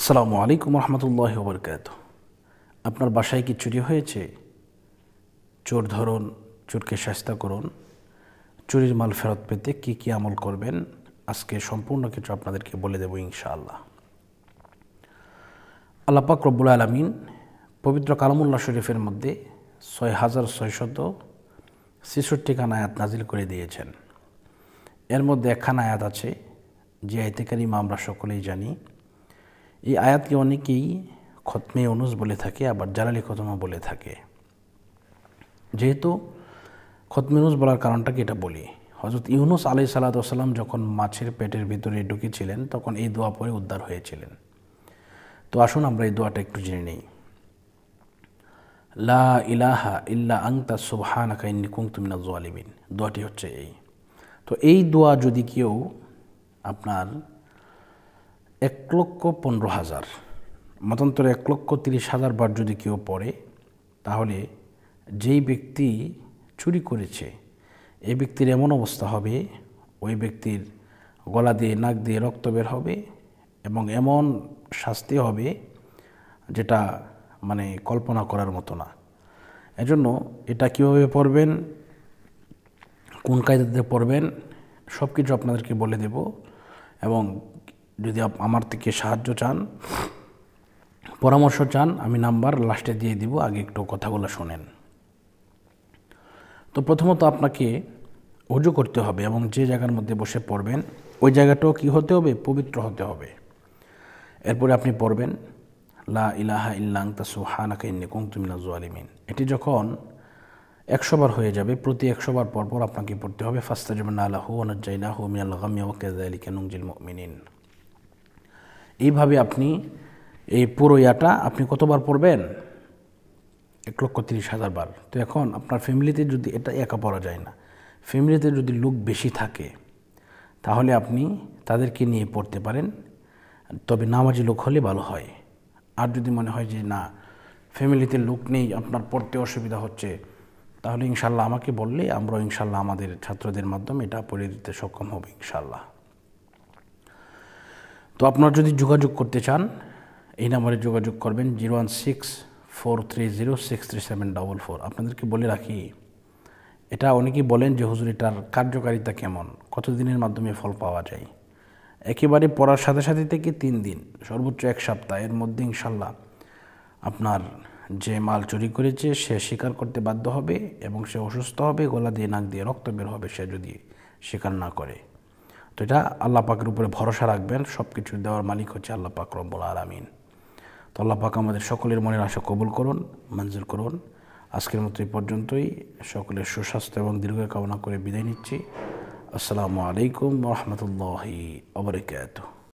আসসালামু আলাইকুম রহমতুল্লাহি ওয়া বারাকাতুহু। আপনার বাসায় কি চুরি হয়েছে? চোর ধরুন, চোরকে শাস্তি করুন। চুরির মাল ফেরত পেতে কি কি আমল করবেন আজকে সম্পূর্ণ কিছু আপনাদেরকে বলে দেব ইনশাআল্লাহ। আল্লাহ পাক রব্বুল আলামিন পবিত্র কালামুল্লাহ শরীফের মধ্যে 6666 খান আয়াত নাজিল করে দিয়েছেন। এর মধ্যে একখান আয়াত আছে যে আয়াতে কারিমা আমরা সকলেই জানি। এই আয়াতকে অনেকেই খতমে ইউনুস বলে থাকে, আবার জালালি খতমা বলে থাকে। যেহেতু খতমে ইউনুস বলার কারণটা কি এটা বলি। হযরত ইউনুস আলাইহিস সালাতু ওয়াস সালাম যখন মাছের পেটের ভিতরে ঢুকেছিলেন তখন এই দোয়া পড়ে উদ্ধার হয়েছিলেন। তো আসুন আমরা এই দোয়াটা একটু জেনে নেই। লা ইলাহা ইল্লা আনতা সুবহানাকা ইন্নী কুনতু মিনাজ জালিমিন। দোয়াটি হচ্ছে এই। তো এই দোয়া যদি কেউ আপনার 1,15,000 মতান্তরে 1,30,000 বার যদি কেউ পড়ে, তাহলে যেই ব্যক্তি চুরি করেছে এই ব্যক্তির এমন অবস্থা হবে, ওই ব্যক্তির গলা দিয়ে নাক দিয়ে রক্ত বের হবে এবং এমন শাস্তি হবে যেটা মানে কল্পনা করার মতো না। এজন্য এটা কীভাবে পড়বেন, কোন কায়দাতে পড়বেন সব কিছু আপনাদেরকে বলে দেব। এবং যদি আমার থেকে সাহায্য চান, পরামর্শ চান, আমি নাম্বার লাস্টে দিয়ে দিব, আগে একটু কথাগুলো শোনেন। তো প্রথমত আপনাকে ওযু করতে হবে এবং যে জায়গার মধ্যে বসে পড়বেন ওই জায়গাটাও কি হতে হবে? পবিত্র হতে হবে। এরপরে আপনি পড়বেন লা ইলাহা ইল্লা আনতা সুবহানাকা ইন্নী কুনতু মিনাজ জালিমিন। এটি যখন 100 বার হয়ে যাবে, প্রতি 100 বার পর পর আপনাকে পড়তে হবে ফাস্তাজবনা লাহু ওয়া নাজ্জাইনাহু মিনাল গাম্মি ওয়া কাযালিকা নুনজিল মুমিনিন। এইভাবে আপনি এই পুরো ইয়াটা আপনি কতবার পড়বেন? 1,30,000 বার। তো এখন আপনার ফ্যামিলিতে যদি এটা একা পড়া যায় না, ফ্যামিলিতে যদি লোক বেশি থাকে তাহলে আপনি তাদেরকে নিয়ে পড়তে পারেন, তবে নামাজি লোক হলে ভালো হয়। আর যদি মনে হয় যে না ফ্যামিলিতে লোক নেই, আপনার পড়তে অসুবিধা হচ্ছে, তাহলে ইনশাল্লাহ আমাকে বললে আমরা ইনশাল্লাহ আমাদের ছাত্রদের মাধ্যমে এটা পড়ে দিতে সক্ষম হবে ইনশাল্লাহ। তো আপনারা যদি যোগাযোগ করতে চান এই নাম্বারে যোগাযোগ করবেন 016-430-63744। আপনাদেরকে বলে রাখি, এটা অনেকেই বলেন যে হুজুর এটার কার্যকারিতা কেমন, কতদিনের মাধ্যমে ফল পাওয়া যায়। একেবারে পড়ার সাথে সাথে থেকে 3 দিন, সর্বোচ্চ 1 সপ্তাহ, এর মধ্যে ইনশাল্লাহ আপনার যে মাল চুরি করেছে সে স্বীকার করতে বাধ্য হবে এবং সে অসুস্থ হবে, গলা দিয়ে নাক দিয়ে রক্ত বের হবে সে যদি স্বীকার না করে। তো এটা আল্লাহ পাকের উপরে ভরসা রাখবেন, সব কিছু দেওয়ার মালিক হচ্ছে আল্লাহ পাক রব্বুল আলামিন। তো আল্লাহ পাক আমাদের সকলের মনের আশা কবুল করুন, মঞ্জুর করুন। আজকের মতো এই পর্যন্তই। সকলের সুস্বাস্থ্য এবং দীর্ঘায়ু কামনা করে বিদায় নিচ্ছি। আসসালামু আলাইকুম ওয়া রাহমাতুল্লাহি ওয়া বারাকাতুহু।